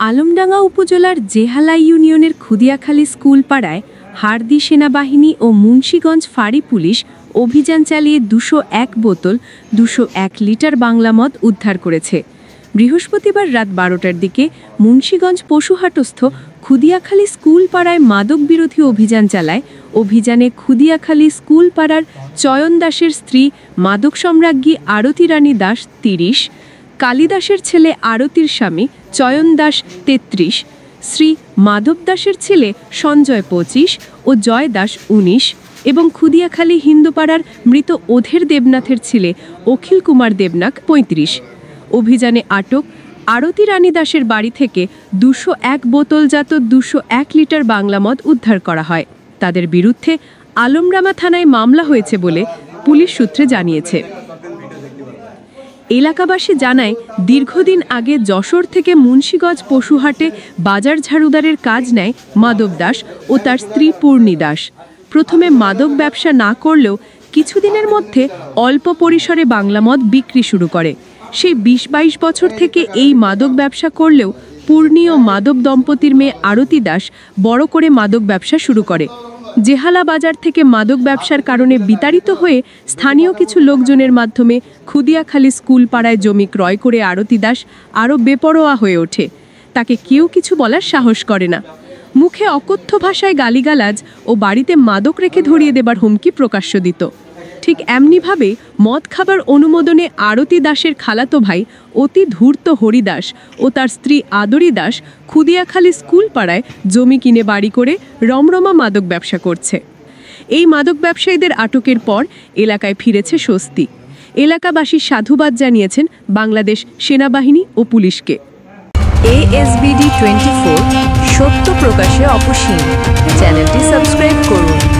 আলমডাঙ্গা উপজেলার জেহালা ইউনিয়নের খুদিয়াখালী স্কুল পাড়ায় হারদি সেনাবাহিনী ও মুন্সীগঞ্জ ফাঁড়ি পুলিশ অভিযান চালিয়ে 201 বোতল 201 লিটার বাংলা মদ উদ্ধার করেছে। বৃহস্পতিবার রাত 12টার দিকে মুন্সীগঞ্জ পশুহাটস্থ খুদিয়াখালী স্কুল পাড়ায় মাদক বিরোধী অভিযান চালায়। অভিযানে খুদিয়াখালী স্কুল পাড়ার চয়ন দাসের স্ত্রী মাদক সম্রাজ্ঞী আরতি রানী দাস 30, কালিদাসের ছেলে আরতির স্বামী চয়ন দাস 33, শ্রী মাধব দাসের ছেলে সঞ্জয় 25 ও জয় দাস 19 এবং খুদিয়াখালী হিন্দুপাড়ার মৃত অধীর দেবনাথের ছেলে অখিল কুমার দেবনাথ 35। অভিযানে আটক আরতি রানী দাসের বাড়ি থেকে 201 বোতলজাত 201 লিটার বাংলা মদ উদ্ধার করা হয়। তাদের বিরুদ্ধে আলমডাঙ্গা থানায় মামলা হয়েছে বলে পুলিশ সূত্রে জানিয়েছে। এলাকাবাসী জানায়, দীর্ঘদিন আগে যশোর থেকে মুন্সীগঞ্জ পশুহাটে বাজার ঝাড়ুদারের কাজ নেয় মাধব দাস ও তার স্ত্রী পূর্ণি দাস। প্রথমে মাদক ব্যবসা না করলেও কিছুদিনের মধ্যে অল্প পরিসরে বাংলা মদ বিক্রি শুরু করে। সেই 20-22 বছর থেকে এই মাদক ব্যবসা করলেও পূর্ণি ও মাধব দম্পতির মেয়ে আরতি দাস বড় করে মাদক ব্যবসা শুরু করে। জেহালা বাজার থেকে মাদক ব্যবসার কারণে বিতাড়িত হয়ে স্থানীয় কিছু লোকজনের মাধ্যমে খুদিয়াখালী স্কুল পাড়ায় জমি ক্রয় করে আরতি দাস আরও বেপরোয়া হয়ে ওঠে। তাকে কেউ কিছু বলার সাহস করে না। মুখে অকথ্য ভাষায় গালিগালাজ ও বাড়িতে মাদক রেখে ধরিয়ে দেবার হুমকি প্রকাশ্য দিত। ঠিক এমনিভাবে মদ খাবার অনুমোদনে আরতি দাসের খালাতো ভাই অতি ধূর্ত হরিদাস ও তার স্ত্রী আদরি দাস খুদিয়াখালী স্কুল পাড়ায় জমি কিনে বাড়ি করে রমরমা মাদক ব্যবসা করছে। এই মাদক ব্যবসায়ীদের আটকের পর এলাকায় ফিরেছে স্বস্তি। এলাকাবাসী সাধুবাদ জানিয়েছেন বাংলাদেশ সেনাবাহিনী ও পুলিশকে। ASBD 24 সত্য প্রকাশে অপসীম চ্যানেলটি